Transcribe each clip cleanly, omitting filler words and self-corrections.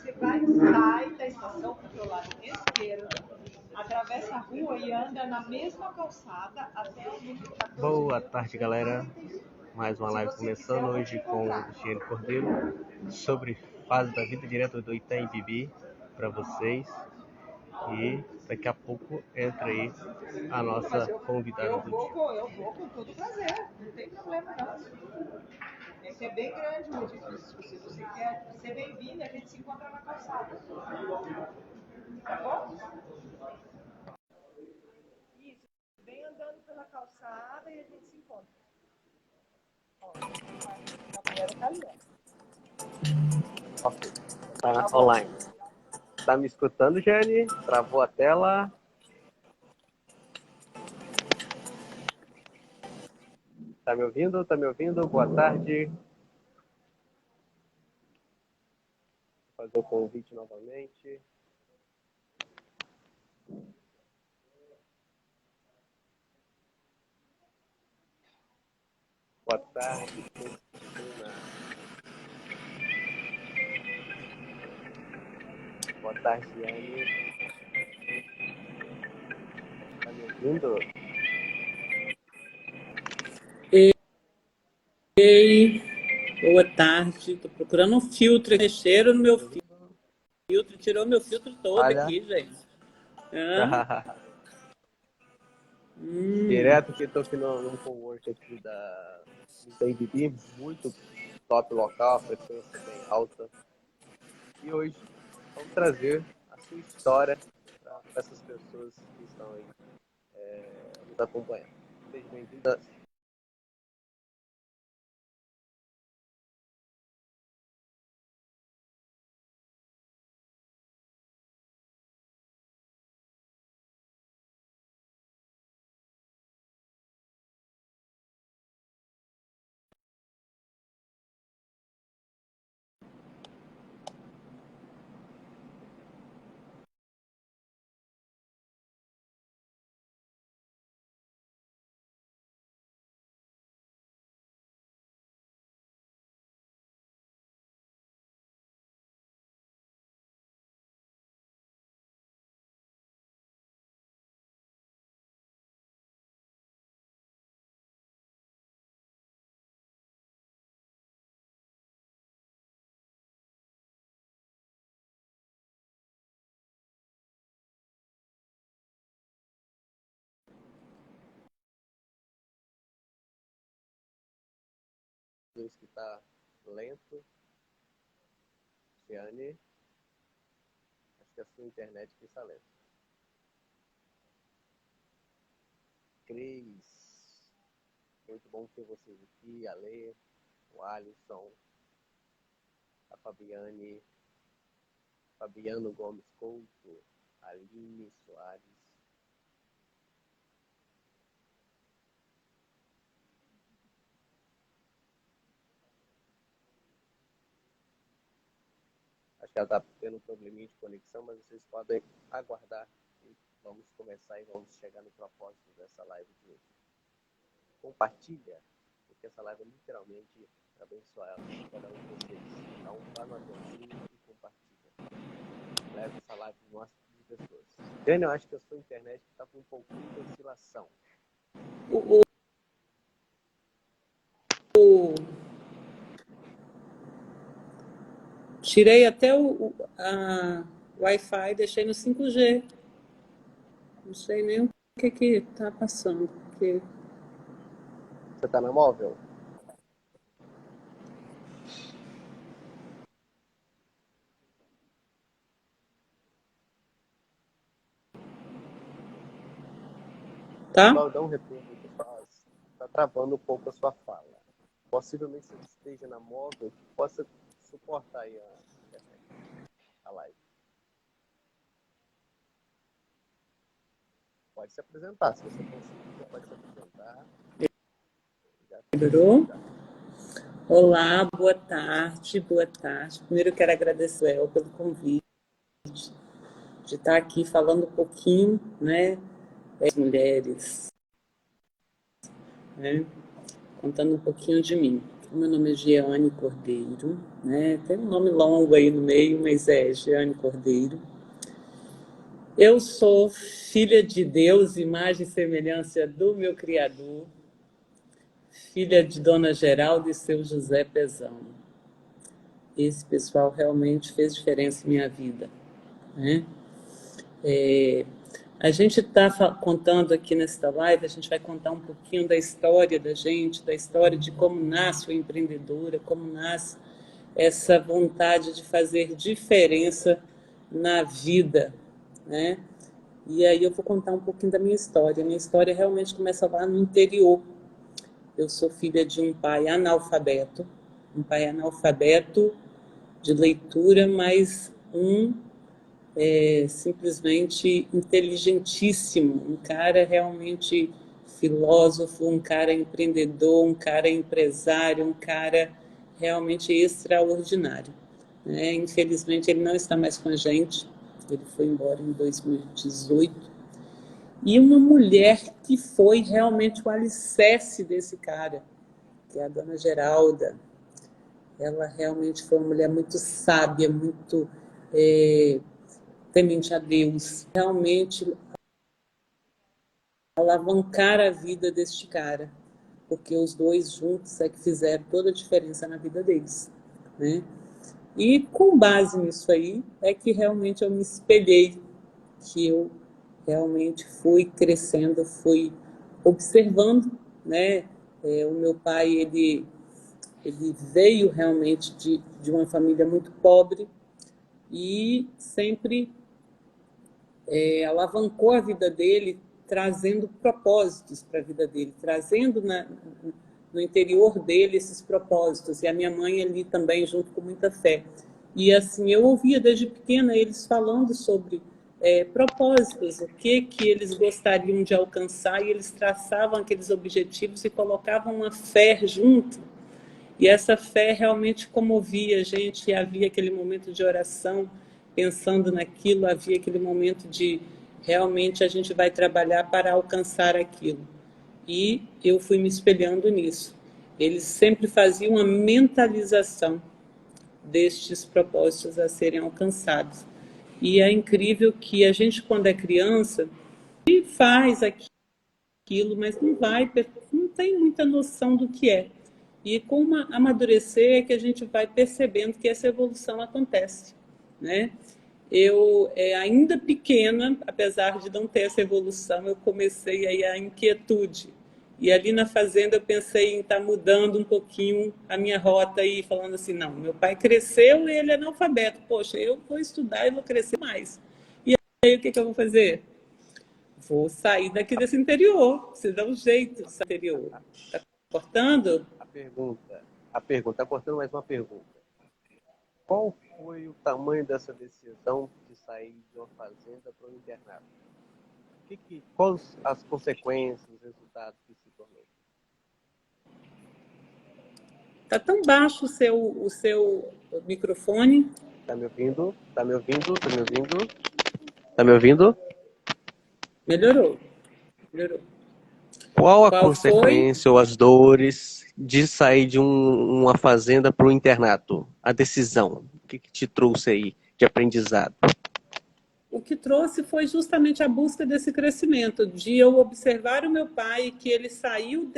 Você sai da estação para o seu lado esquerdo, atravessa a rua e anda na mesma calçada até o número 14. Boa tarde, galera. Mais uma live começando hoje com o Cristiano Cordeiro sobre fase da vida direto do Itaim Bibi para vocês. E daqui a pouco entra aí a nossa convidada do dia. Eu vou com todo prazer, não tem problema não. Esse é bem grande o edifício. Se você quer ser bem-vindo, a gente se encontra na calçada. Tá bom? Isso. Vem andando pela calçada e a gente se encontra. Ó, a galera tá ali, ó. Ok, tá online. Tá me escutando, Jane? Travou a tela. Tá me ouvindo? Tá me ouvindo? Boa tarde. Vou fazer o convite novamente. Boa tarde. Boa tarde, Jane. Tá me ouvindo? Ei, boa tarde. Tô procurando um filtro. Mexeram no meu filtro, tirou meu filtro todo. Olha aqui, gente. Direto que tô aqui num cowork aqui do Itaim Bibi, muito top local, a frequência bem alta. E hoje vamos trazer a sua história para essas pessoas que estão aí nos acompanhando. Seja bem-vinda. Que está lento. Ciane, acho que a sua internet que está lenta. Cris, muito bom ter vocês aqui. A Lê, o Alisson, a Fabiano Gomes Couto, a Aline Soares. Acho que ela está tendo um probleminha de conexão, mas vocês podem aguardar e vamos começar e vamos chegar no propósito dessa live de hoje. Compartilha, porque essa live é literalmente para abençoar cada um de vocês. Então, vá no aviãozinho e compartilha. Leve essa live para o máximo de pessoas. Daniel, eu acho que a sua internet está com um pouquinho de oscilação. Tirei até a Wi-Fi, deixei no 5G. Não sei nem o que está passando. Porque... Você está na móvel? Tá? Dá um retorno que está travando um pouco a sua fala. Possivelmente você esteja na móvel que possa suportar aí a live. Pode se apresentar, se você conseguir, você pode se apresentar. Melhorou? Olá, boa tarde, boa tarde. Primeiro eu quero agradecer ao pelo convite de estar aqui falando um pouquinho, né, das mulheres, né, contando um pouquinho de mim. Meu nome é Jeane Cordeiro, né? Tem um nome longo aí no meio, mas é Jeane Cordeiro. Eu sou filha de Deus, imagem e semelhança do meu Criador, filha de Dona Geralda e seu José Pezão. Esse pessoal realmente fez diferença em minha vida, né? A gente está contando aqui nesta live, a gente vai contar um pouquinho da história da gente, da história de como nasce o empreendedora, como nasce essa vontade de fazer diferença na vida, né? E aí eu vou contar um pouquinho da minha história. A minha história realmente começa lá no interior. Eu sou filha de um pai analfabeto de leitura, mas simplesmente inteligentíssimo, um cara realmente filósofo, um cara empreendedor, um cara empresário, um cara realmente extraordinário, né? Infelizmente ele não está mais com a gente, ele foi embora em 2018, e uma mulher que foi realmente o alicerce desse cara, que é a Dona Geralda. Ela realmente foi uma mulher muito sábia, muito temente a Deus, realmente alavancar a vida deste cara, porque os dois juntos é que fizeram toda a diferença na vida deles, né? E com base nisso aí é que realmente eu me espelhei, que eu realmente fui crescendo, fui observando, né? O meu pai, ele veio realmente de uma família muito pobre e sempre alavancou a vida dele, trazendo propósitos para a vida dele, trazendo no interior dele esses propósitos. E a minha mãe ali também, junto com muita fé. E assim, eu ouvia desde pequena eles falando sobre propósitos, o que eles gostariam de alcançar, e eles traçavam aqueles objetivos e colocavam uma fé junto. E essa fé realmente comovia a gente, e havia aquele momento de oração, pensando naquilo, havia aquele momento de realmente a gente vai trabalhar para alcançar aquilo. E eu fui me espelhando nisso. Eles sempre faziam uma mentalização destes propósitos a serem alcançados. E é incrível que a gente, quando é criança, faz aquilo, mas não tem muita noção do que é. E com amadurecer é que a gente vai percebendo que essa evolução acontece, né? Eu, ainda pequena, apesar de não ter essa evolução, eu comecei aí a inquietude. E ali na fazenda eu pensei em estar mudando um pouquinho a minha rota e falando assim, não, meu pai cresceu e ele é analfabeto. Poxa, eu vou estudar e vou crescer mais. E aí o que eu vou fazer? Vou sair daqui desse interior. Você dá um jeito de sair do interior. Está cortando? A pergunta, está cortando mais uma pergunta. Qual foi o tamanho dessa decisão de sair de uma fazenda para um internato? Quais as consequências, os resultados que se tornou? Está tão baixo o seu microfone. Está me ouvindo? Está me ouvindo? Está me ouvindo? Está me ouvindo? Melhorou. Qual a consequência ou as dores de sair de uma fazenda para o internato? A decisão, o que te trouxe aí de aprendizado? O que trouxe foi justamente a busca desse crescimento, de eu observar o meu pai, que ele saiu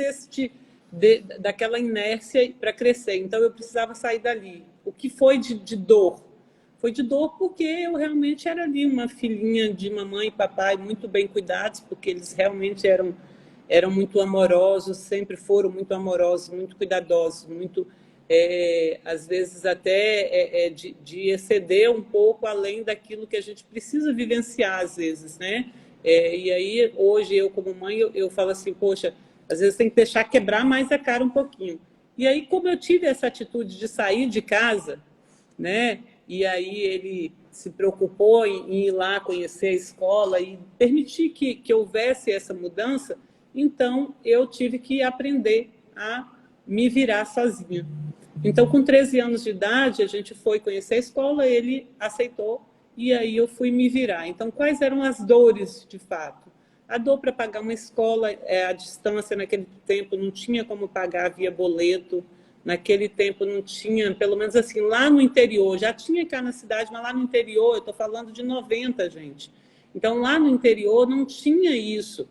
daquela inércia para crescer. Então eu precisava sair dali. O que foi de dor? Foi de dor porque eu realmente era ali uma filhinha de mamãe e papai muito bem cuidados, porque eles realmente eram muito amorosos, sempre foram muito amorosos, muito cuidadosos, muito, às vezes até de exceder um pouco além daquilo que a gente precisa vivenciar às vezes, né? E aí hoje eu como mãe eu falo assim, poxa, às vezes tem que deixar quebrar mais a cara um pouquinho. E aí como eu tive essa atitude de sair de casa, né? E aí ele se preocupou em ir lá conhecer a escola e permitir que houvesse essa mudança. Então, eu tive que aprender a me virar sozinha. Então, com 13 anos de idade, a gente foi conhecer a escola, ele aceitou, e aí eu fui me virar. Então, quais eram as dores, de fato? A dor para pagar uma escola, a distância naquele tempo não tinha como pagar via boleto, Naquele tempo não tinha, pelo menos assim, lá no interior, já tinha cá na cidade, mas lá no interior, eu estou falando de 90, gente. Então, lá no interior não tinha isso,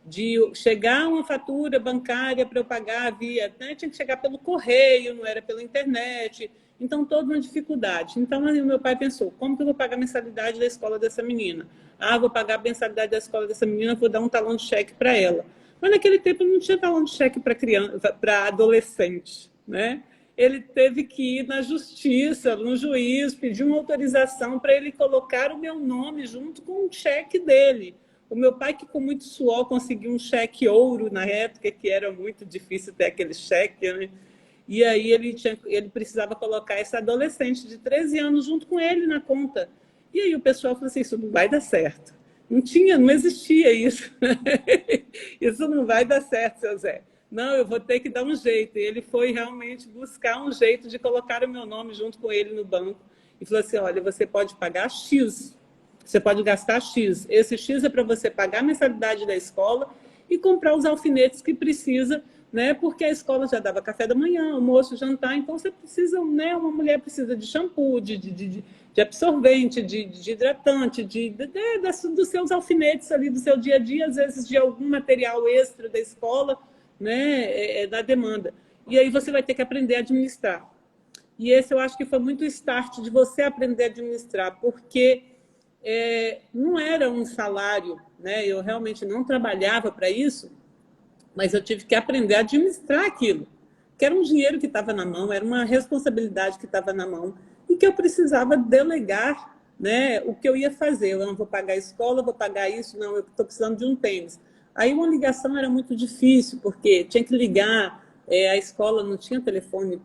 de chegar uma fatura bancária para eu pagar via, né? Tinha que chegar pelo correio, não era pela internet, então toda uma dificuldade. Então, aí, o meu pai pensou, como que eu vou pagar a mensalidade da escola dessa menina? Ah, vou pagar a mensalidade da escola dessa menina, vou dar um talão de cheque para ela. Mas naquele tempo não tinha talão de cheque para criança, para adolescente, né? Ele teve que ir na justiça, no juiz, pedir uma autorização para ele colocar o meu nome junto com o cheque dele. O meu pai, que com muito suor conseguiu um cheque ouro na época, que era muito difícil ter aquele cheque, né? E aí ele precisava colocar esse adolescente de 13 anos junto com ele na conta. E aí o pessoal falou assim, isso não vai dar certo. Não existia isso. Isso não vai dar certo, seu Zé. Não, eu vou ter que dar um jeito. E ele foi realmente buscar um jeito de colocar o meu nome junto com ele no banco. E falou assim, olha, você pode pagar X, você pode gastar X. Esse X é para você pagar a mensalidade da escola e comprar os alfinetes que precisa, né? Porque a escola já dava café da manhã, almoço, jantar, então você precisa, né? Uma mulher precisa de shampoo, de absorvente, de hidratante, dos seus alfinetes ali do seu dia a dia, às vezes de algum material extra da escola, né? Da demanda. E aí você vai ter que aprender a administrar. E esse eu acho que foi muito o start de você aprender a administrar, porque não era um salário, né? Eu realmente não trabalhava para isso, mas eu tive que aprender a administrar aquilo, que era um dinheiro que estava na mão, era uma responsabilidade que estava na mão e que eu precisava delegar, né, o que eu ia fazer. Eu não vou pagar a escola, vou pagar isso, não, eu estou precisando de um tênis. Aí uma ligação era muito difícil, porque tinha que ligar, a escola não tinha telefone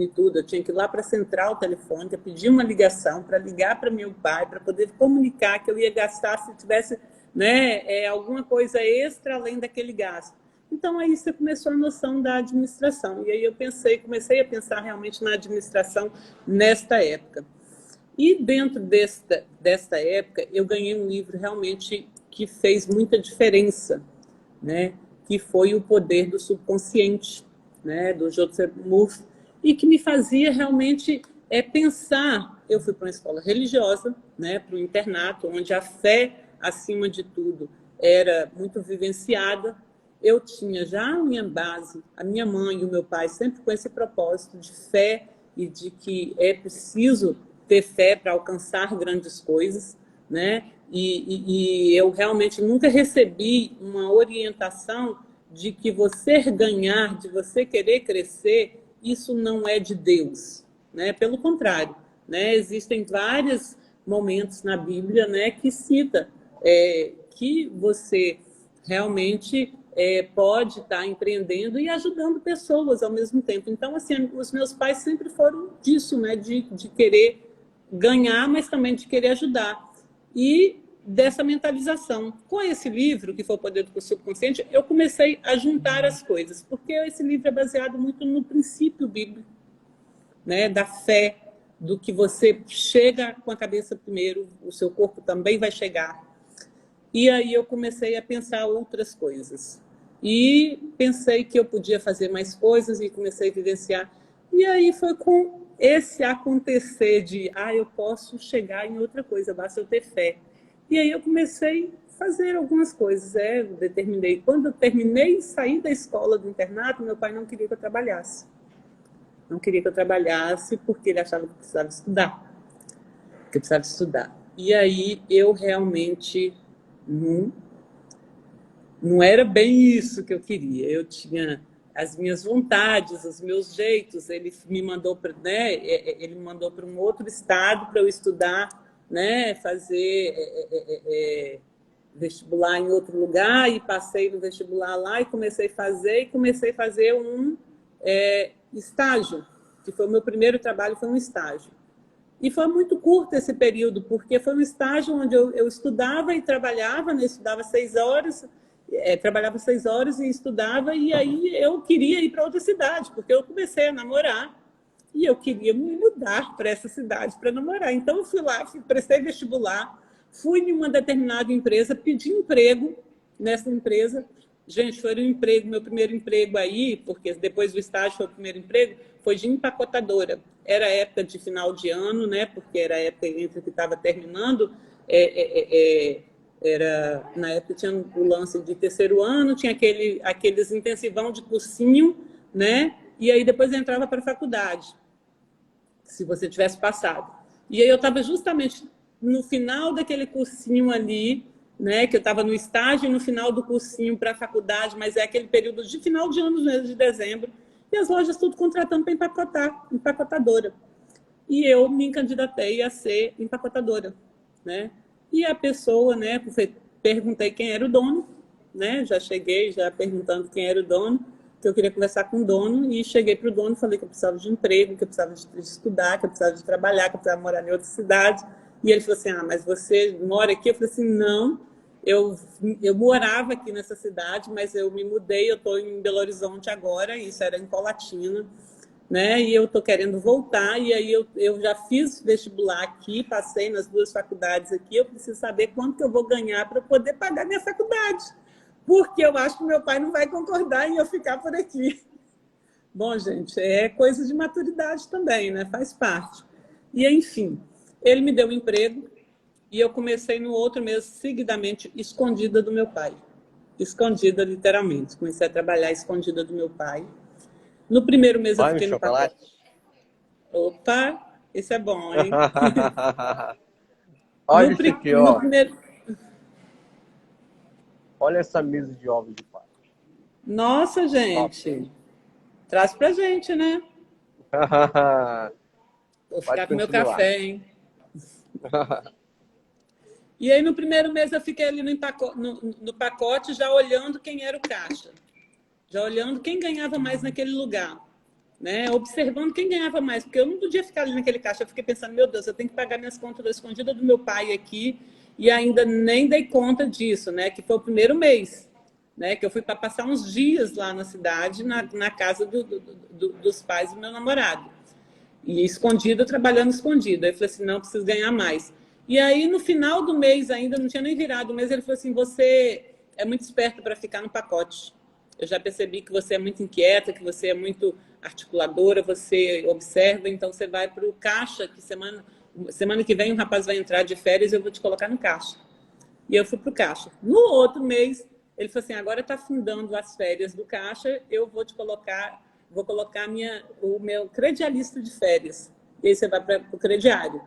e tudo, eu tinha que ir lá para a central telefônica, pedir uma ligação para ligar para meu pai, para poder comunicar que eu ia gastar se tivesse, né, alguma coisa extra além daquele gasto. Então, aí você começou a noção da administração. E aí eu comecei a pensar realmente na administração nesta época. E dentro desta época, eu ganhei um livro realmente que fez muita diferença, né? Que foi O Poder do Subconsciente, né? Do Joseph Murphy, e que me fazia realmente pensar. Eu fui para uma escola religiosa, né? Para um internato, onde a fé, acima de tudo, era muito vivenciada. Eu tinha já a minha base, a minha mãe e o meu pai sempre com esse propósito de fé e de que é preciso ter fé para alcançar grandes coisas, né? E eu realmente nunca recebi uma orientação de que você ganhar, de você querer crescer, isso não é de Deus, né? Pelo contrário, né? Existem vários momentos na Bíblia, né, que cita que você realmente pode estar empreendendo e ajudando pessoas ao mesmo tempo. Então, assim, os meus pais sempre foram disso, né? De querer ganhar, mas também de querer ajudar. E dessa mentalização. Com esse livro, que foi O Poder do Subconsciente, eu comecei a juntar as coisas, porque esse livro é baseado muito no princípio bíblico, né? Da fé, do que você chega com a cabeça primeiro, o seu corpo também vai chegar. E aí eu comecei a pensar outras coisas. E pensei que eu podia fazer mais coisas e comecei a vivenciar. E aí foi com esse acontecer de, eu posso chegar em outra coisa, basta eu ter fé. E aí eu comecei a fazer algumas coisas. Quando eu terminei e saí da escola, do internato, meu pai não queria que eu trabalhasse. Não queria que eu trabalhasse porque ele achava que eu precisava estudar. E aí eu realmente não era bem isso que eu queria. Eu tinha as minhas vontades, os meus jeitos. Ele me mandou para um outro estado para eu estudar, né, fazer vestibular em outro lugar, e passei no vestibular lá e comecei a fazer um estágio, que foi o meu primeiro trabalho, foi um estágio. E foi muito curto esse período, porque foi um estágio onde eu estudava e trabalhava, né? Estudava 6 horas, trabalhava 6 horas e estudava, e aí eu queria ir para outra cidade, porque eu comecei a namorar e eu queria me mudar para essa cidade para namorar. Então eu fui lá, prestei vestibular, fui em uma determinada empresa, pedi emprego nessa empresa, Gente, foi um emprego, meu primeiro emprego aí, porque depois do estágio foi o primeiro emprego, foi de empacotadora. Era época de final de ano, né? Porque era a época entre que estava terminando. Na época tinha o lance de terceiro ano, tinha aqueles intensivão de cursinho, né? E aí depois entrava para a faculdade, se você tivesse passado. E aí eu estava justamente no final daquele cursinho ali, né, que eu estava no estágio e no final do cursinho para a faculdade, mas é aquele período de final de ano, mês de dezembro, e as lojas tudo contratando para empacotar, empacotadora. E eu me candidatei a ser empacotadora, né? E a pessoa, né, perguntei quem era o dono, né? Já cheguei já perguntando quem era o dono, que eu queria conversar com o dono, e cheguei para o dono e falei que eu precisava de emprego, que eu precisava de estudar, que eu precisava de trabalhar, que eu precisava morar em outra cidade. E ele falou assim, mas você mora aqui? Eu falei assim, não, eu morava aqui nessa cidade, mas eu me mudei, eu estou em Belo Horizonte agora, isso era em Colatina, né? E eu estou querendo voltar, e aí eu já fiz vestibular aqui, passei nas 2 faculdades aqui, eu preciso saber quanto que eu vou ganhar para poder pagar minha faculdade, porque eu acho que meu pai não vai concordar em eu ficar por aqui. Bom, gente, é coisa de maturidade também, né? Faz parte. E, enfim, ele me deu um emprego e eu comecei no outro mês, seguidamente, escondida do meu pai. Escondida, literalmente. Comecei a trabalhar escondida do meu pai. No primeiro mês eu fiquei no pacote. Opa, esse é bom, hein? Olha isso aqui, ó. Olha essa mesa de ovos de Páscoa. Nossa, gente. Traz pra gente, né? Vou ficar com meu café, hein? E aí, no primeiro mês, eu fiquei ali no pacote, já olhando quem era o caixa. Já olhando quem ganhava mais naquele lugar. Né? Observando quem ganhava mais. Porque eu não podia ficar ali naquele caixa. Eu fiquei pensando, meu Deus, eu tenho que pagar minhas contas da escondida do meu pai aqui. E ainda nem dei conta disso, né? Que foi o primeiro mês. Né? Que eu fui para passar uns dias lá na cidade, na casa dos pais do meu namorado. E escondida, trabalhando escondida. Aí eu falei assim, não, preciso ganhar mais. E aí, no final do mês, ainda não tinha nem virado o mês, ele falou assim, você é muito esperto para ficar no pacote. Eu já percebi que você é muito inquieta, que você é muito articuladora, você observa, então você vai para o caixa, que semana que vem um rapaz vai entrar de férias e eu vou te colocar no caixa. E eu fui para o caixa. No outro mês, ele falou assim, agora está fundando as férias do caixa, eu vou colocar o meu credialista de férias. E aí você vai para o crediário.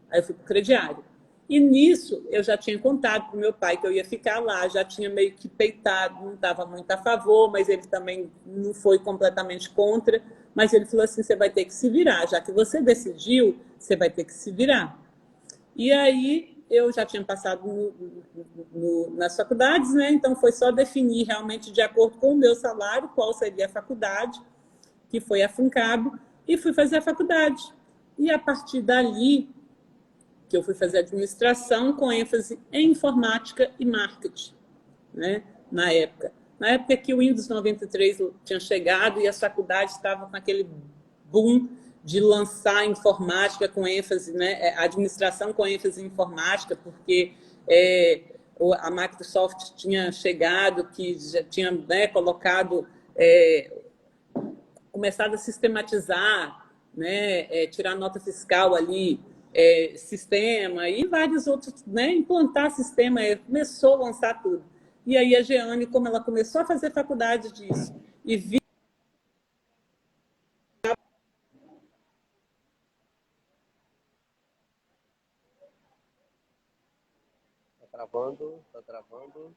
Aí eu fui para o crediário. E nisso, eu já tinha contado para o meu pai que eu ia ficar lá, já tinha meio que peitado, não estava muito a favor, mas ele também não foi completamente contra. Mas ele falou assim, você vai ter que se virar, já que você decidiu, você vai ter que se virar. E aí, eu já tinha passado nas faculdades, né? Então foi só definir realmente de acordo com o meu salário, qual seria a faculdade, que foi a FUNCAB, e fui fazer a faculdade. E a partir dali, que eu fui fazer administração com ênfase em informática e marketing, né? Na época que o Windows 93 tinha chegado e as faculdades estavam com aquele boom de lançar informática com ênfase, né? Administração com ênfase em informática, porque a Microsoft tinha chegado, que já tinha, né, colocado, começado a sistematizar, né, tirar nota fiscal ali, sistema e vários outros, né, implantar sistema, começou a lançar tudo. E aí a Jeane, como ela começou a fazer faculdade disso e viu Tá travando.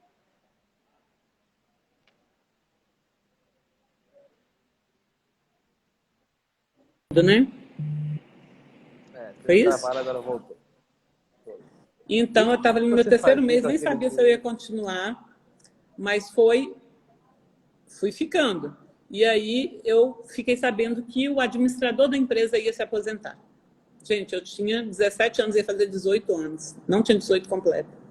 Né? Foi isso? Agora voltou. Então, eu estava ali no meu terceiro mês, nem sabia se eu ia continuar, mas fui ficando. E aí eu fiquei sabendo que o administrador da empresa ia se aposentar. Gente, eu tinha 17 anos, ia fazer 18 anos. Não tinha 18 completo.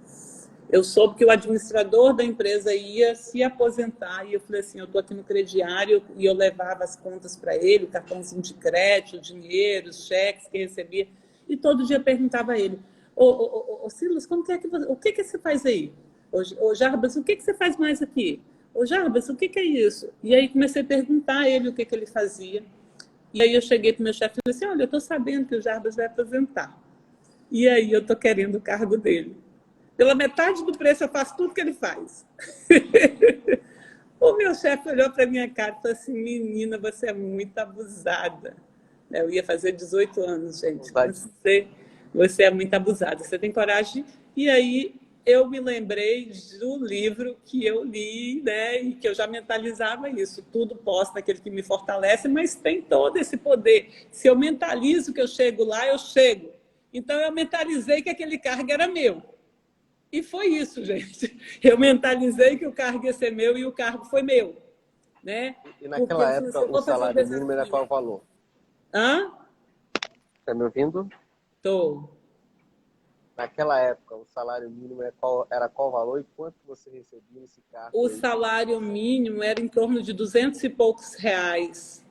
Eu soube que o administrador da empresa ia se aposentar e eu falei assim, eu estou aqui no crediário e eu levava as contas para ele, o cartãozinho de crédito, o dinheiro, os cheques que recebia. E todo dia eu perguntava a ele, ô Silas, o que que você faz aí? Ô Jarbas, o que você faz mais aqui? ô Jarbas, o que é isso? E aí comecei a perguntar a ele o que ele fazia. E aí eu cheguei para o meu chefe e falei assim, olha, eu estou sabendo que o Jarbas vai aposentar. E aí eu estou querendo o cargo dele. Pela metade do preço eu faço tudo que ele faz. O meu chefe olhou para minha cara e falou assim, menina, você é muito abusada. Eu ia fazer 18 anos, gente. Você é muito abusada. Você tem coragem? E aí eu me lembrei do livro que eu li, né, e que eu já mentalizava isso. Tudo posso naquele que me fortalece, mas tem todo esse poder. Se eu mentalizo que eu chego lá, eu chego. Então eu mentalizei que aquele cargo era meu. E foi isso, gente. Eu mentalizei que o cargo ia ser meu e o cargo foi meu. Né? E naquela época o salário mínimo era qual o valor? Hã? Está me ouvindo? Estou. Naquela época, o salário mínimo era qual valor e quanto você recebia nesse cargo? O salário mínimo era em torno de 200 e poucos reais.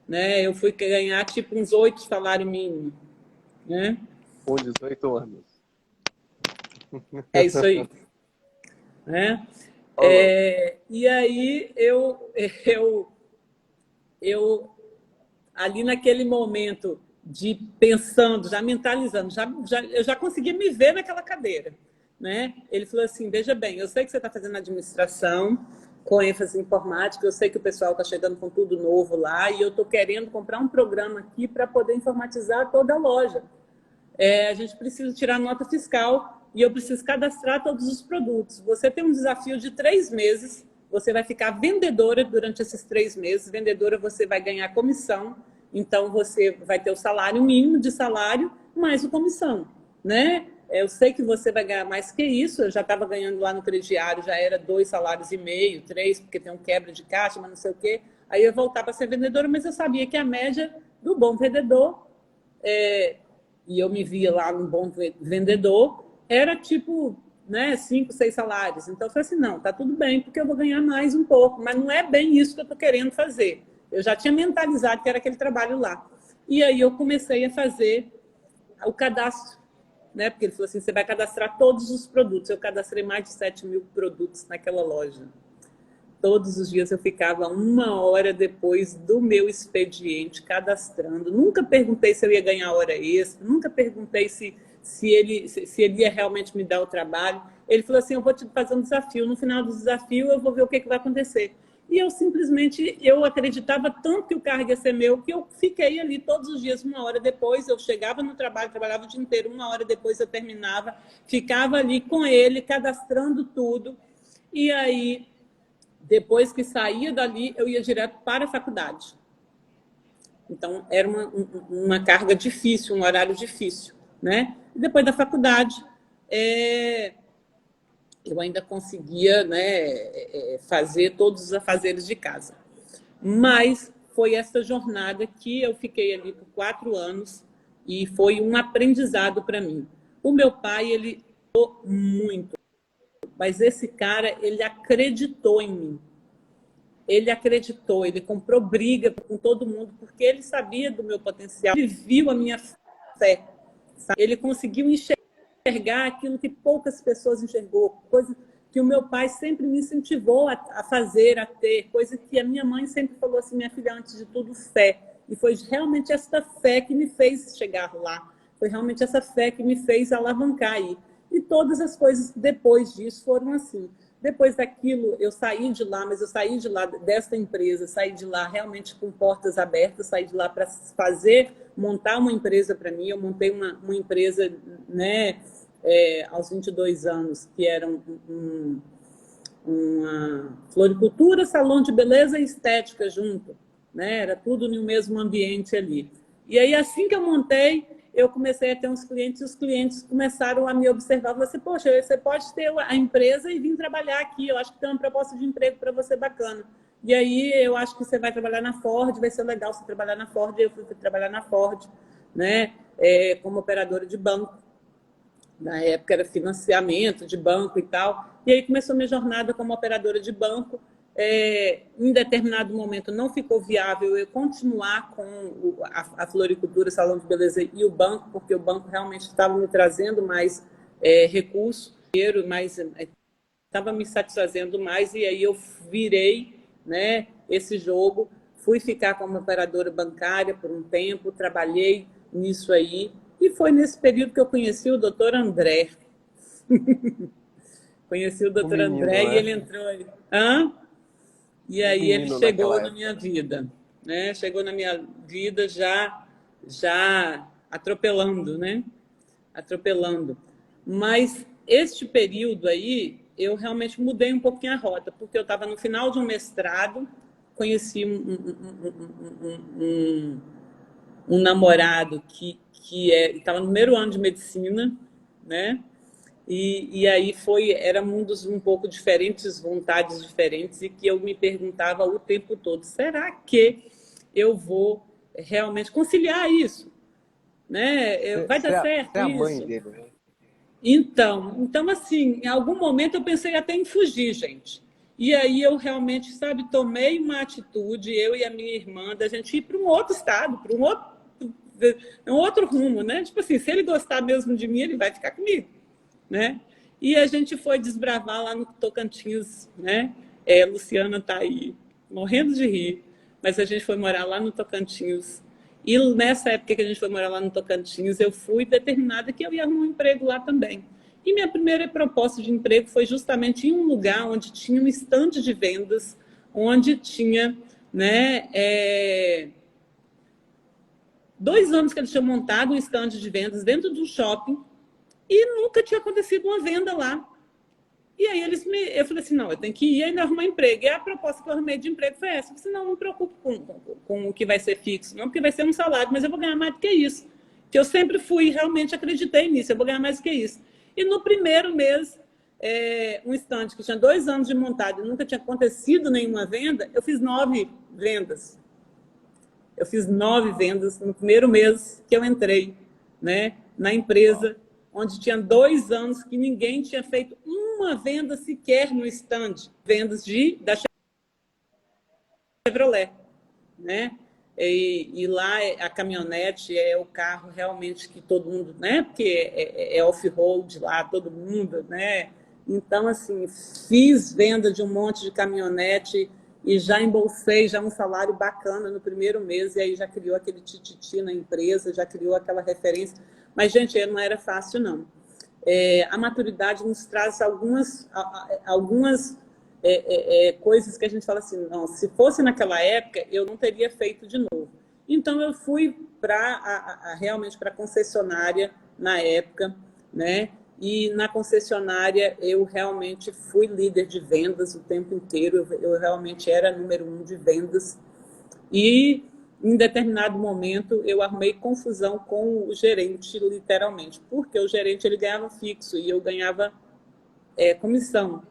Né? Eu fui ganhar tipo uns 8 salário mínimo. Né? Com 18 anos. É isso aí. Né? E aí eu ali naquele momento de pensando, já mentalizando, eu já conseguia me ver naquela cadeira. Né? Ele falou assim, veja bem, eu sei que você está fazendo administração com ênfase em informática, eu sei que o pessoal está chegando com tudo novo lá e eu estou querendo comprar um programa aqui para poder informatizar toda a loja. A gente precisa tirar nota fiscal e eu preciso cadastrar todos os produtos. Você tem um desafio de 3 meses, você vai ficar vendedora durante esses 3 meses. Vendedora, você vai ganhar comissão, então você vai ter o salário mínimo de salário mais a comissão, né? Eu sei que você vai ganhar mais que isso, eu já estava ganhando lá no crediário, já era 2,5 salários, 3, porque tem um quebra de caixa, mas não sei o quê. Aí eu voltava para ser vendedora, mas eu sabia que a média do bom vendedor e eu me via lá num bom vendedor, era tipo, né, 5, 6 salários. Então eu falei assim, não, tá tudo bem, porque eu vou ganhar mais um pouco, mas não é bem isso que eu estou querendo fazer. Eu já tinha mentalizado que era aquele trabalho lá. E aí eu comecei a fazer o cadastro, né, porque ele falou assim, você vai cadastrar todos os produtos. Eu cadastrei mais de 7 mil produtos naquela loja. Todos os dias eu ficava 1 hora depois do meu expediente cadastrando. Nunca perguntei se eu ia ganhar hora extra, nunca perguntei se ele ia realmente me dar o trabalho. Ele falou assim, eu vou te fazer um desafio, no final do desafio eu vou ver o que vai acontecer. E eu simplesmente, eu acreditava tanto que o cargo ia ser meu, que eu fiquei ali todos os dias, 1 hora depois, eu chegava no trabalho, trabalhava o dia inteiro, 1 hora depois eu terminava, ficava ali com ele, cadastrando tudo, e aí depois que saía dali, eu ia direto para a faculdade. Então, era uma carga difícil, um horário difícil. Né? E depois da faculdade, eu ainda conseguia, né, fazer todos os afazeres de casa. Mas foi essa jornada que eu fiquei ali por 4 anos e foi um aprendizado para mim. O meu pai, ele lutou muito, mas esse cara, ele acreditou em mim. Ele acreditou, ele comprou briga com todo mundo, porque ele sabia do meu potencial, ele viu a minha fé, sabe? Ele conseguiu enxergar aquilo que poucas pessoas enxergou, coisa que o meu pai sempre me incentivou a fazer, a ter, coisa que a minha mãe sempre falou assim, minha filha, antes de tudo, fé. E foi realmente essa fé que me fez chegar lá, foi realmente essa fé que me fez alavancar aí. E todas as coisas depois disso foram assim. Depois daquilo, eu saí de lá, mas eu saí de lá desta empresa, saí de lá realmente com portas abertas, saí de lá para montar uma empresa para mim. Eu montei uma empresa, né, aos 22 anos, que era uma floricultura, salão de beleza e estética junto, né? Era tudo no mesmo ambiente ali. E aí, assim que eu montei, eu comecei a ter uns clientes, e os clientes começaram a me observar, falaram assim, poxa, você pode ter a empresa e vir trabalhar aqui, eu acho que tem uma proposta de emprego para você bacana. E aí, eu acho que você vai trabalhar na Ford, vai ser legal você trabalhar na Ford. Eu fui trabalhar na Ford, né, como operadora de banco. Na época era financiamento de banco e tal. E aí começou minha jornada como operadora de banco. Em determinado momento não ficou viável eu continuar com a floricultura, salão de beleza e o banco, porque o banco realmente estava me trazendo mais recurso, mais estava me satisfazendo mais, e aí eu virei, né, esse jogo, fui ficar como operadora bancária por um tempo, trabalhei nisso aí, e foi nesse período que eu conheci o doutor André. Conheci o doutor André, né? e ele entrou aí. Hã? E aí ele chegou na minha vida, né? Chegou na minha vida já atropelando, né? Atropelando. Mas este período aí, eu realmente mudei um pouquinho a rota, porque eu estava no final de um mestrado, conheci um namorado que estava no primeiro ano de medicina, né? E aí era mundos um pouco diferentes, vontades diferentes, e que eu me perguntava o tempo todo, será que eu vou realmente conciliar isso? Né? Vai dar certo isso? É a mãe isso? dele, né? Então, assim, em algum momento eu pensei até em fugir, gente. E aí eu realmente, sabe, tomei uma atitude, eu e a minha irmã, da gente ir para um outro estado, para um outro rumo, né? Tipo assim, se ele gostar mesmo de mim, ele vai ficar comigo, né? E a gente foi desbravar lá no Tocantins, né? Luciana está aí, morrendo de rir, mas a gente foi morar lá no Tocantins. E nessa época que a gente foi morar lá no Tocantins, eu fui determinada que eu ia arrumar um emprego lá também. E minha primeira proposta de emprego foi justamente em um lugar onde tinha um estande de vendas, onde tinha, né, 2 anos que eles tinham montado um estande de vendas dentro de um shopping e nunca tinha acontecido uma venda lá. E aí eu falei assim, não, eu tenho que ir ainda arrumar emprego. E a proposta que eu arrumei de emprego foi essa. Eu falei assim, não me preocupe com o que vai ser fixo, não, porque vai ser um salário, mas eu vou ganhar mais do que isso. Que eu sempre realmente acreditei nisso, eu vou ganhar mais do que isso. E no primeiro mês, um estande que tinha 2 anos de montado e nunca tinha acontecido nenhuma venda, eu fiz 9 vendas. Eu fiz 9 vendas no primeiro mês que eu entrei, né, na empresa, onde tinha 2 anos que ninguém tinha feito uma venda sequer no stand, vendas da Chevrolet, né? E lá a caminhonete é o carro realmente que todo mundo, né? Porque é off-road lá, todo mundo, né? Então, assim, fiz venda de um monte de caminhonete e já embolsei já um salário bacana no primeiro mês, e aí já criou aquele tititi na empresa, já criou aquela referência. Mas, gente, não era fácil, não. A maturidade nos traz algumas coisas que a gente fala assim, não, se fosse naquela época, eu não teria feito de novo. Então, eu fui realmente para a concessionária na época, né? E na concessionária eu realmente fui líder de vendas o tempo inteiro, eu realmente era número 1 de vendas. E em determinado momento eu arrumei confusão com o gerente, literalmente, porque o gerente ele ganhava fixo e eu ganhava comissão.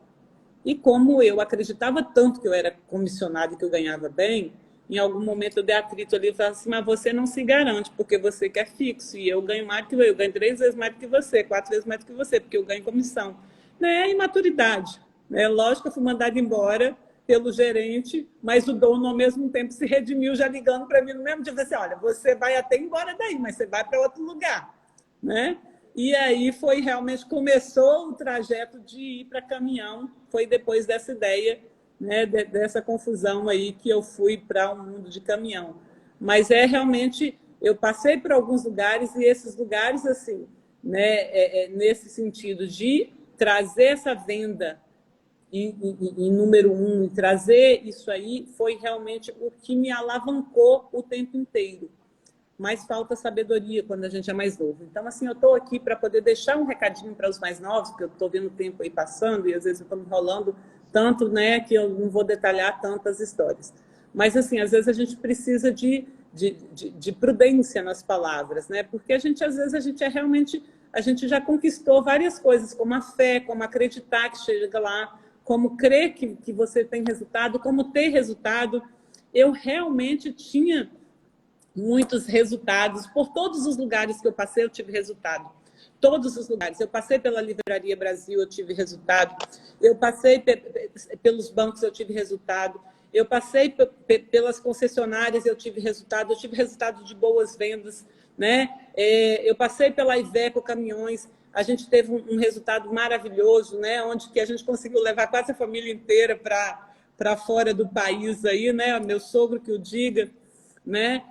E como eu acreditava tanto que eu era comissionado e que eu ganhava bem, em algum momento eu dei atrito ali e falei assim, mas você não se garante, porque você quer fixo, e eu ganho mais do que eu ganho 3 vezes mais do que você, 4 vezes mais do que você, porque eu ganho comissão. Né? Imaturidade. Né? Lógico que eu fui mandada embora pelo gerente, mas o dono ao mesmo tempo se redimiu já ligando para mim no mesmo dia, assim, olha, você vai até embora daí, mas você vai para outro lugar. Né? E aí começou o trajeto de ir para caminhão, foi depois dessa ideia, né, dessa confusão aí que eu fui para um mundo de caminhão. Mas realmente, eu passei por alguns lugares, e esses lugares, assim, né, nesse sentido de trazer essa venda em número 1, e trazer isso aí, foi realmente o que me alavancou o tempo inteiro. Mas falta sabedoria quando a gente é mais novo. Então, assim, eu estou aqui para poder deixar um recadinho para os mais novos, porque eu estou vendo o tempo aí passando e às vezes eu estou me enrolando tanto, né, que eu não vou detalhar tantas histórias. Mas, assim, às vezes a gente precisa de prudência nas palavras, né? Porque às vezes a gente já conquistou várias coisas, como a fé, como acreditar que chega lá, como crer que você tem resultado, como ter resultado. Eu realmente tinha muitos resultados. Por todos os lugares que eu passei, eu tive resultado. Todos os lugares. Eu passei pela Livraria Brasil, eu tive resultado. Eu passei pelos bancos, eu tive resultado. Eu passei pelas concessionárias, eu tive resultado. Eu tive resultado de boas vendas, né? Eu passei pela Iveco Caminhões. a gente teve um resultado maravilhoso, né? Onde que a gente conseguiu levar quase a família inteira para fora do país aí, né? Meu sogro que o diga, né?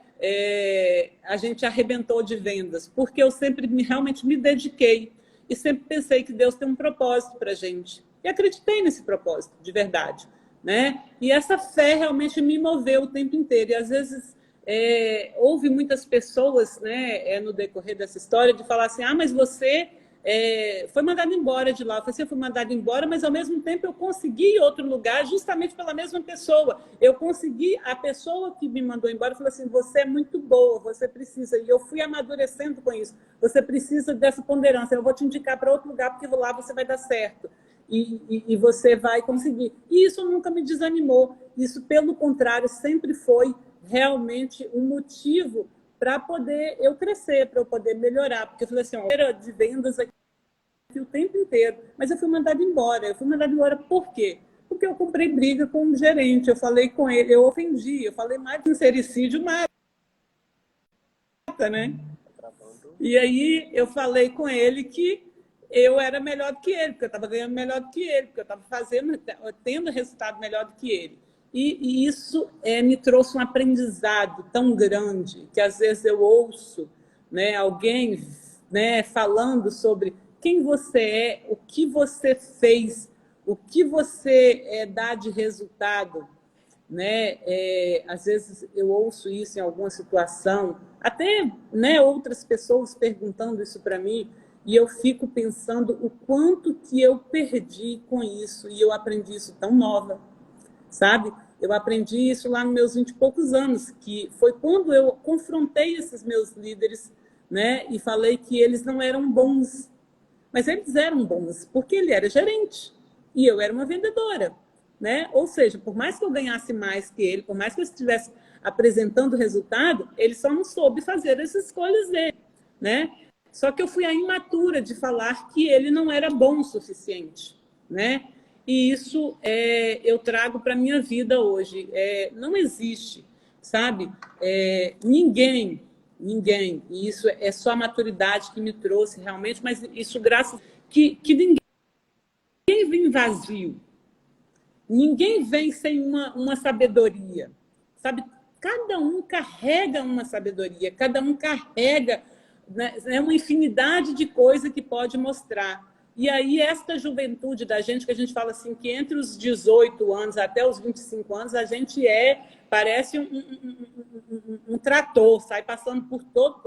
A gente arrebentou de vendas, porque eu sempre realmente me dediquei e sempre pensei que Deus tem um propósito para a gente. E acreditei nesse propósito, de verdade, né? E essa fé realmente me moveu o tempo inteiro. E às vezes houve muitas pessoas, né, no decorrer dessa história, de falar assim, mas você foi mandado embora de lá. Eu falei assim, eu fui mandado embora, mas ao mesmo tempo eu consegui ir outro lugar justamente pela mesma pessoa. Eu consegui, a pessoa que me mandou embora falou assim, você é muito boa, você precisa. E eu fui amadurecendo com isso. Você precisa dessa ponderância. Eu vou te indicar para outro lugar, porque lá você vai dar certo. E você vai conseguir. E isso nunca me desanimou. Isso, pelo contrário, sempre foi realmente um motivo para poder eu crescer, para eu poder melhorar. Porque eu falei assim, era de vendas aqui o tempo inteiro, mas eu fui mandada embora. Eu fui mandada embora por quê? Porque eu comprei briga com um gerente, eu falei com ele, eu ofendi, eu falei mais de sincericídio, mata, né? E aí eu falei com ele que eu era melhor do que ele, porque eu estava ganhando melhor do que ele, porque eu estava tendo resultado melhor do que ele. E isso me trouxe um aprendizado tão grande, que às vezes eu ouço, né, alguém, né, falando sobre quem você é, o que você fez, o que você dá de resultado, né? Às vezes eu ouço isso em alguma situação, até, né, outras pessoas perguntando isso para mim, e eu fico pensando o quanto que eu perdi com isso, e eu aprendi isso tão nova, sabe? Eu aprendi isso lá nos meus 20 e poucos anos, que foi quando eu confrontei esses meus líderes, né, e falei que eles não eram bons, mas eles eram bons, porque ele era gerente e eu era uma vendedora, né? Ou seja, por mais que eu ganhasse mais que ele, por mais que eu estivesse apresentando resultado, ele só não soube fazer as escolhas dele, né? Só que eu fui a imatura de falar que ele não era bom o suficiente, né? E isso eu trago para a minha vida hoje. Não existe, sabe? Ninguém, e isso é só a maturidade que me trouxe realmente, mas isso graças que ninguém vem vazio, ninguém vem sem uma sabedoria, sabe? Cada um carrega uma sabedoria, cada um carrega, né, uma infinidade de coisas que pode mostrar. E aí, esta juventude da gente, que a gente fala assim, que entre os 18 anos até os 25 anos, a gente parece um trator, sai passando por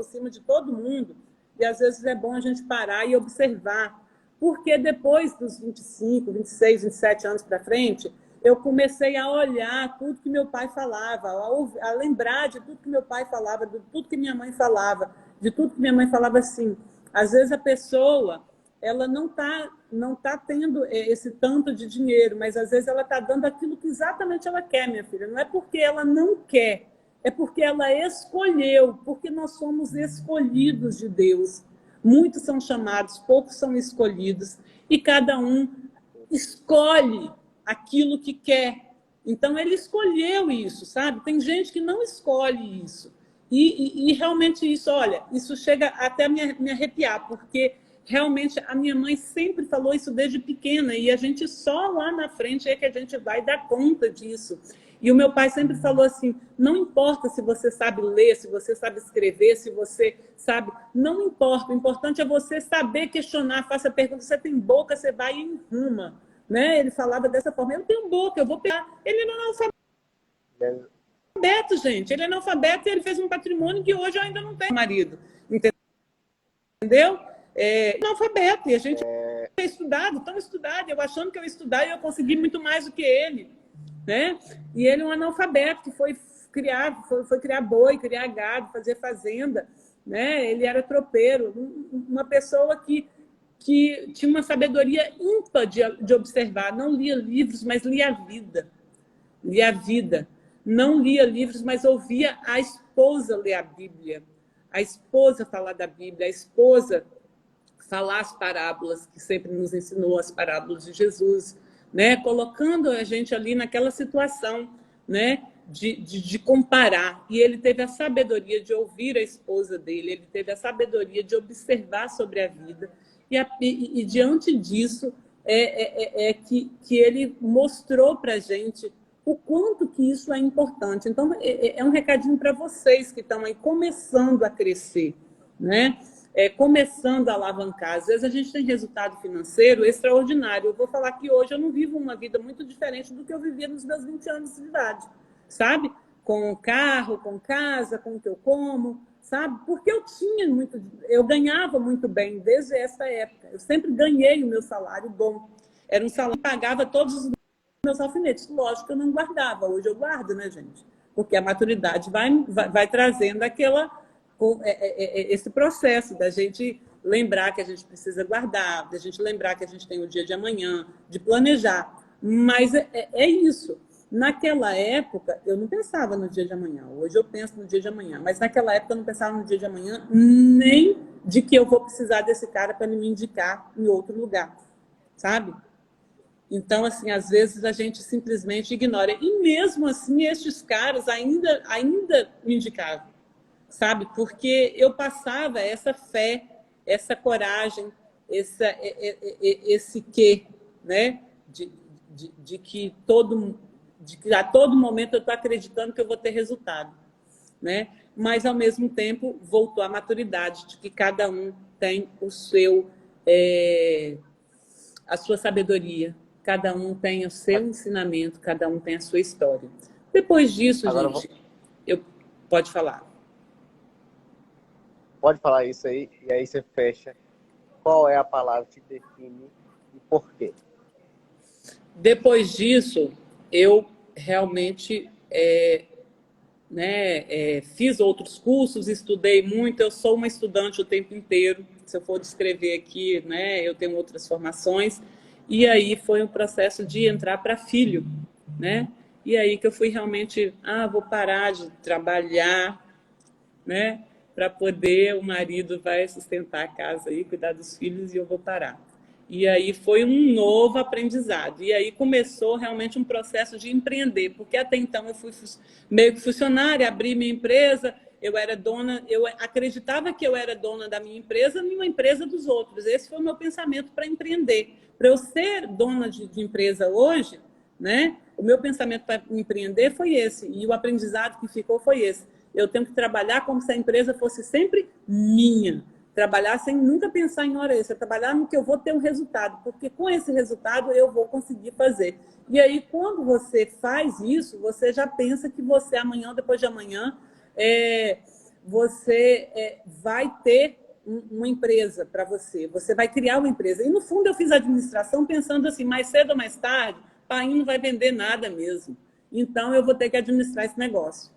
cima de todo mundo. E às vezes é bom a gente parar e observar. Porque depois dos 25, 26, 27 anos para frente, eu comecei a olhar tudo que meu pai falava, a lembrar de tudo que meu pai falava, de tudo que minha mãe falava, de tudo que minha mãe falava assim. Às vezes a pessoa ela não tá tendo esse tanto de dinheiro, mas às vezes ela está dando aquilo que exatamente ela quer, minha filha. Não é porque ela não quer, é porque ela escolheu, porque nós somos escolhidos de Deus. Muitos são chamados, poucos são escolhidos, e cada um escolhe aquilo que quer. Então, ele escolheu isso, sabe? Tem gente que não escolhe isso. E realmente isso, olha, isso chega até a me arrepiar, porque realmente a minha mãe sempre falou isso desde pequena, e a gente só lá na frente é que a gente vai dar conta disso. E o meu pai sempre falou assim, não importa se você sabe ler, se você sabe escrever, se você sabe, não importa, o importante é você saber questionar, faça perguntas, você tem boca, você vai e enruma. Né? Ele falava dessa forma, eu tenho boca, eu vou pegar. Ele não é analfabeto, gente, ele é analfabeto e ele fez um patrimônio que hoje eu ainda não tenho marido. Entendeu? Analfabeto, e a gente é estudado, tão estudado, eu achando que eu ia estudar e eu consegui muito mais do que ele. Né? E ele é um analfabeto que foi criar boi, criar gado, fazer fazenda, né? Ele era tropeiro, uma pessoa que tinha uma sabedoria ímpar de observar, não lia livros, mas lia a vida. Lia a vida. Não lia livros, mas ouvia a esposa ler a Bíblia, a esposa falar da Bíblia, a esposa falar as parábolas, que sempre nos ensinou as parábolas de Jesus, né? Colocando a gente ali naquela situação, né? De comparar. E ele teve a sabedoria de ouvir a esposa dele, ele teve a sabedoria de observar sobre a vida. E diante disso, que ele mostrou para a gente o quanto que isso é importante. Então, é um recadinho para vocês que estão aí começando a crescer, né? Começando a alavancar. Às vezes a gente tem resultado financeiro extraordinário. Eu vou falar que hoje eu não vivo uma vida muito diferente do que eu vivia nos meus 20 anos de idade, sabe? Com carro, com casa, com o que eu como, sabe? Porque eu ganhava muito bem desde essa época. Eu sempre ganhei o meu salário bom. Era um salário que pagava todos os meus alfinetes. Lógico que eu não guardava. Hoje eu guardo, né, gente? Porque a maturidade vai trazendo esse processo da gente lembrar que a gente precisa guardar, da gente lembrar que a gente tem o dia de amanhã, de planejar. Mas é isso. Naquela época, eu não pensava no dia de amanhã. Hoje eu penso no dia de amanhã. Mas naquela época eu não pensava no dia de amanhã, nem de que eu vou precisar desse cara para me indicar em outro lugar, sabe? Então, assim, às vezes a gente simplesmente ignora. E mesmo assim, estes caras ainda me indicavam, sabe? Porque eu passava essa fé, essa coragem, esse quê, né? De que a todo momento eu estou acreditando que eu vou ter resultado, né? Mas, ao mesmo tempo, voltou a maturidade de que cada um tem a sua sabedoria, cada um tem o seu ensinamento, cada um tem a sua história. Depois disso, agora, gente, pode falar. Pode falar isso aí, e aí você fecha. Qual é a palavra que te define e por quê? Depois disso, eu realmente fiz outros cursos, estudei muito. Eu sou uma estudante o tempo inteiro. Se eu for descrever aqui, né, eu tenho outras formações. E aí foi um processo de entrar para filho, né? E aí que eu fui realmente, vou parar de trabalhar, né? Para poder, o marido vai sustentar a casa aí, cuidar dos filhos, e eu vou parar. E aí foi um novo aprendizado. E aí começou realmente um processo de empreender, porque até então eu fui meio que funcionária, abri minha empresa, eu acreditava que eu era dona da minha empresa e uma empresa dos outros. Esse foi o meu pensamento para empreender. Para eu ser dona de empresa hoje, né, o meu pensamento para empreender foi esse, e o aprendizado que ficou foi esse. Eu tenho que trabalhar como se a empresa fosse sempre minha. Trabalhar sem nunca pensar em hora extra, trabalhar no que eu vou ter um resultado, porque com esse resultado eu vou conseguir fazer. E aí, quando você faz isso, você já pensa que você amanhã, depois de amanhã, você vai ter uma empresa para você, você vai criar uma empresa. E, no fundo, eu fiz administração pensando assim, mais cedo ou mais tarde, pai não vai vender nada mesmo. Então, eu vou ter que administrar esse negócio.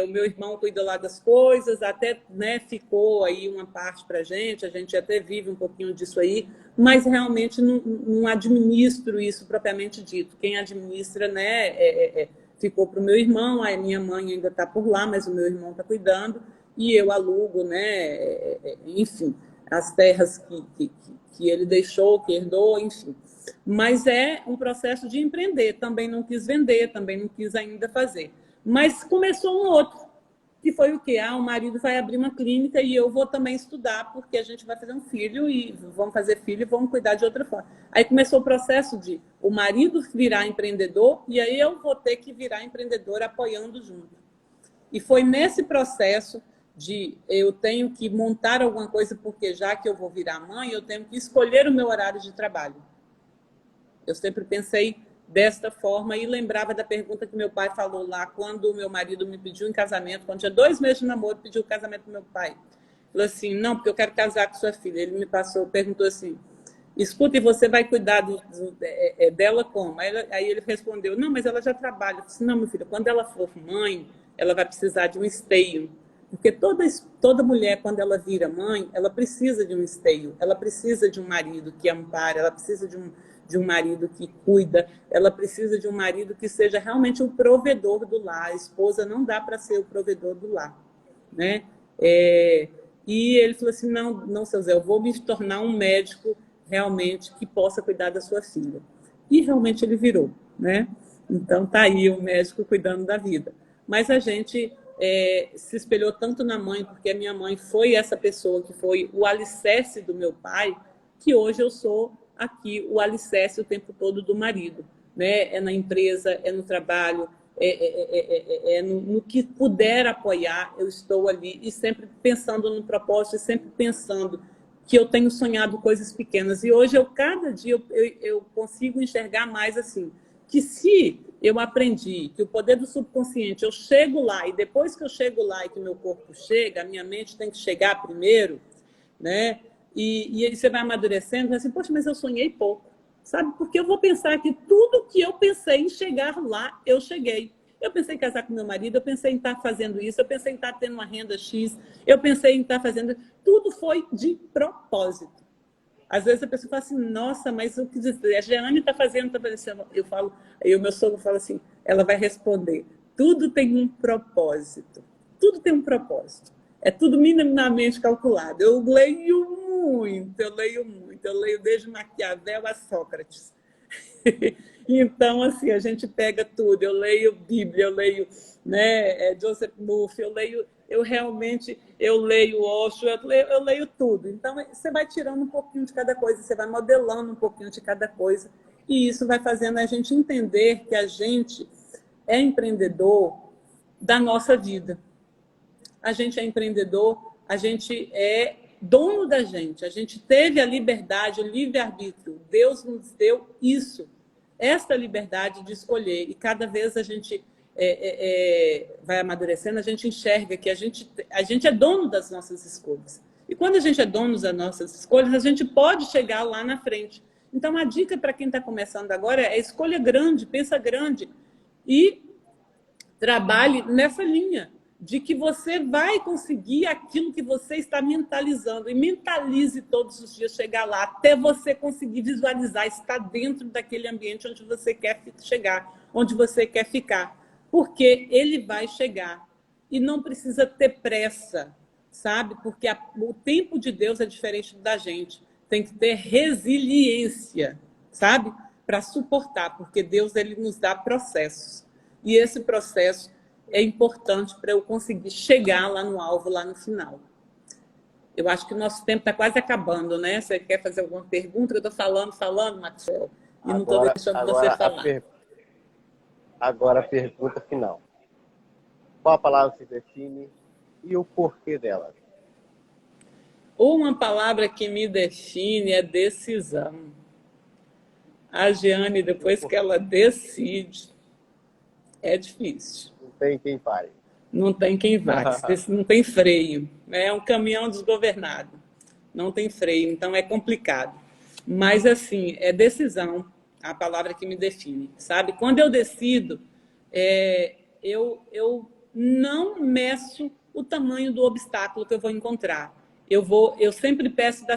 O meu irmão cuida lá das coisas, até, né, ficou aí uma parte para a gente até vive um pouquinho disso aí, mas realmente não administro isso propriamente dito. Quem administra, né, ficou para o meu irmão, a minha mãe ainda está por lá, mas o meu irmão está cuidando, e eu alugo, né, enfim, as terras que ele deixou, que herdou, enfim. Mas é um processo de empreender, também não quis vender, também não quis ainda fazer. Mas começou um outro, que foi o quê? O marido vai abrir uma clínica e eu vou também estudar, porque a gente vai fazer um filho e vamos fazer filho e vamos cuidar de outra forma. Aí começou o processo de o marido virar empreendedor e aí eu vou ter que virar empreendedor apoiando junto. E foi nesse processo de eu tenho que montar alguma coisa, porque já que eu vou virar mãe, eu tenho que escolher o meu horário de trabalho. Eu sempre pensei desta forma, e lembrava da pergunta que meu pai falou lá, quando o meu marido me pediu em casamento, quando tinha 2 meses de namoro, pediu o casamento do meu pai. Falou assim, não, porque eu quero casar com sua filha. Ele me perguntou assim, escuta, e você vai cuidar dela como? Aí ele respondeu, não, mas ela já trabalha. Eu disse, não, meu filho, quando ela for mãe, ela vai precisar de um esteio. Porque toda mulher, quando ela vira mãe, ela precisa de um esteio, ela precisa de um marido que ampare, ela precisa de um marido que cuida, ela precisa de um marido que seja realmente o provedor do lar. A esposa não dá para ser o provedor do lar, né? E ele falou assim, não, seu Zé, eu vou me tornar um médico realmente que possa cuidar da sua filha. E realmente ele virou, né? Então tá aí o médico cuidando da vida. Mas a gente se espelhou tanto na mãe, porque a minha mãe foi essa pessoa que foi o alicerce do meu pai, que hoje eu sou aqui o alicerce o tempo todo do marido, né? É na empresa, é no trabalho, no que puder apoiar, eu estou ali, e sempre pensando no propósito, e sempre pensando que eu tenho sonhado coisas pequenas. E hoje, cada dia, eu consigo enxergar mais assim, que se eu aprendi que o poder do subconsciente, eu chego lá, e depois que eu chego lá e que meu corpo chega, a minha mente tem que chegar primeiro, né? E aí você vai amadurecendo, assim, poxa, mas eu sonhei pouco, sabe? Porque eu vou pensar que tudo que eu pensei em chegar lá, eu cheguei. Eu pensei em casar com meu marido, eu pensei em estar fazendo isso, eu pensei em estar tendo uma renda X, eu pensei em estar fazendo... Tudo foi de propósito. Às vezes a pessoa fala assim, nossa, mas o que dizer? A Jeane está fazendo, eu falo, aí o meu sogro fala assim, ela vai responder, tudo tem um propósito. Tudo tem um propósito. É tudo minimamente calculado. Eu leio muito, eu leio desde Maquiavel a Sócrates. Então, assim, a gente pega tudo. Eu leio Bíblia, eu leio, né, Joseph Murphy, eu leio Osho, eu leio tudo. Então, você vai tirando um pouquinho de cada coisa, você vai modelando um pouquinho de cada coisa, e isso vai fazendo a gente entender que a gente é empreendedor da nossa vida. A gente é empreendedor, a gente é dono da gente, a gente teve a liberdade, o livre-arbítrio. Deus nos deu isso, esta liberdade de escolher. E cada vez a gente vai amadurecendo, a gente enxerga que a gente é dono das nossas escolhas. E quando a gente é dono das nossas escolhas, a gente pode chegar lá na frente. Então, a dica para quem está começando agora é escolha grande, pensa grande e trabalhe nessa linha de que você vai conseguir aquilo que você está mentalizando. E mentalize todos os dias chegar lá, até você conseguir visualizar, estar dentro daquele ambiente onde você quer chegar, onde você quer ficar. Porque ele vai chegar. E não precisa ter pressa, sabe? Porque o tempo de Deus é diferente da gente. Tem que ter resiliência, sabe? Para suportar, porque Deus ele nos dá processos. E esse processo é importante para eu conseguir chegar lá no alvo, lá no final. Eu acho que o nosso tempo está quase acabando, né? Você quer fazer alguma pergunta? Eu estou falando, Maxwell, e não estou deixando você falar. Agora a pergunta final. Qual a palavra que define e o porquê dela? Uma palavra que me define é decisão. A Jeane, depois que ela decide, é difícil. Não tem quem pare. Não tem quem vá, não tem freio. É um caminhão desgovernado. Não tem freio, então é complicado. Mas, assim, é decisão a palavra que me define, sabe? Quando eu decido, eu não meço o tamanho do obstáculo que eu vou encontrar. Eu sempre penso da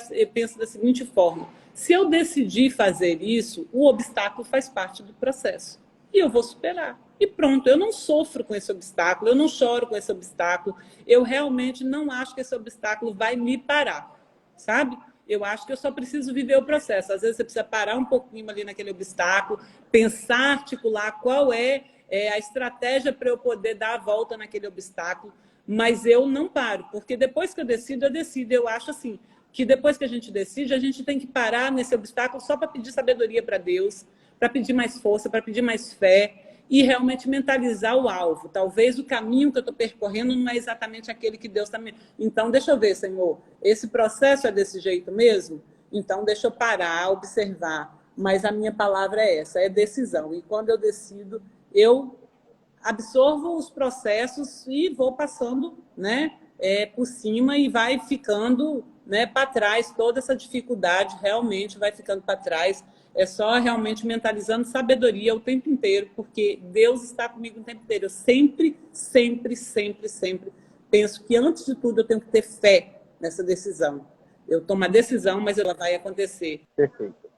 seguinte forma: se eu decidir fazer isso, o obstáculo faz parte do processo. E eu vou superar. E pronto, eu não sofro com esse obstáculo, eu não choro com esse obstáculo, eu realmente não acho que esse obstáculo vai me parar, sabe? Eu acho que eu só preciso viver o processo. Às vezes você precisa parar um pouquinho ali naquele obstáculo, pensar, articular qual é a estratégia para eu poder dar a volta naquele obstáculo, mas eu não paro, porque depois que eu decido, eu decido. Eu acho assim, que depois que a gente decide, a gente tem que parar nesse obstáculo só para pedir sabedoria para Deus, para pedir mais força, para pedir mais fé e realmente mentalizar o alvo. Talvez o caminho que eu estou percorrendo não é exatamente aquele que Deus está me... Então, deixa eu ver, Senhor, esse processo é desse jeito mesmo? Então, deixa eu parar, observar. Mas a minha palavra é essa, é decisão. E quando eu decido, eu absorvo os processos e vou passando, né, por cima e vai ficando, né, para trás. Toda essa dificuldade realmente vai ficando para trás. É só realmente mentalizando sabedoria o tempo inteiro, porque Deus está comigo o tempo inteiro. Eu sempre penso que, antes de tudo, eu tenho que ter fé nessa decisão. Eu tomo a decisão, mas ela vai acontecer. Perfeito.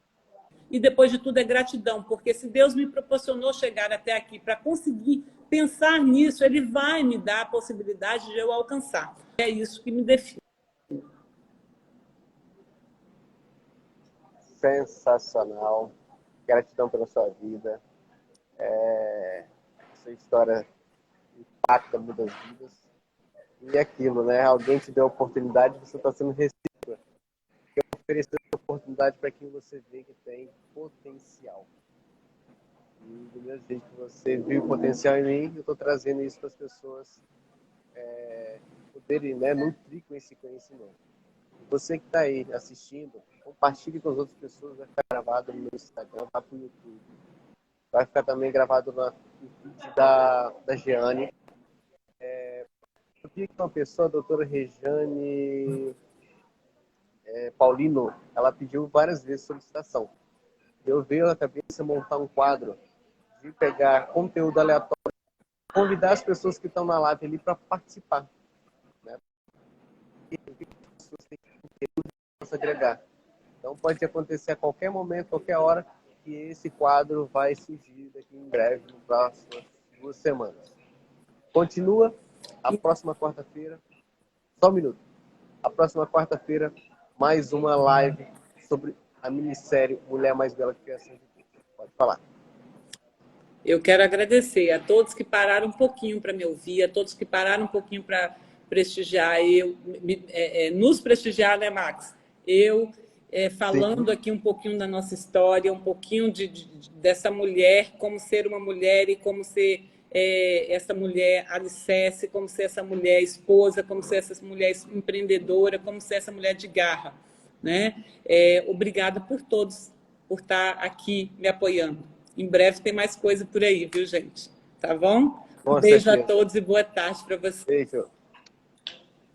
E, depois de tudo, é gratidão, porque se Deus me proporcionou chegar até aqui para conseguir pensar nisso, Ele vai me dar a possibilidade de eu alcançar. É isso que me define. Sensacional. Gratidão pela sua vida. Sua história impacta muitas vidas. E aquilo, né? Alguém te deu a oportunidade, você está sendo recíproco. Oferecer a oportunidade para quem você vê que tem potencial. E do mesmo jeito que você viu o potencial em mim, eu estou trazendo isso para as pessoas poderem, né, nutrir com esse conhecimento. Você que está aí assistindo, compartilhe com as outras pessoas, vai ficar gravado no meu Instagram, vai para o YouTube. Vai ficar também gravado no feed da Jeane. Eu vi que uma pessoa, a doutora Rejane Paulino, ela pediu várias vezes solicitação. Eu veio na cabeça montar um quadro de pegar conteúdo aleatório, convidar as pessoas que estão na live ali para participar. Né? E as pessoas têm conteúdo que possa agregar. Então pode acontecer a qualquer momento, qualquer hora, que esse quadro vai surgir daqui em breve, nas próximas 2 semanas. Continua a próxima quarta-feira. Só um minuto. A próxima quarta-feira, mais uma live sobre a minissérie Mulher Mais Bela que Criação de Deus. Pode falar. Eu quero agradecer a todos que pararam um pouquinho para me ouvir, a todos que pararam um pouquinho para prestigiar, nos prestigiar, né, Max? Falando aqui um pouquinho da nossa história, um pouquinho dessa mulher, como ser uma mulher e como ser essa mulher alicerce, como ser essa mulher esposa, como ser essa mulher empreendedora, como ser essa mulher de garra. Né? Obrigada por todos, por estar aqui me apoiando. Em breve tem mais coisa por aí, viu, gente? Tá bom? Um beijo a todos e boa tarde para vocês. Beijo.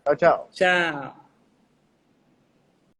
Tchau, tchau. Tchau.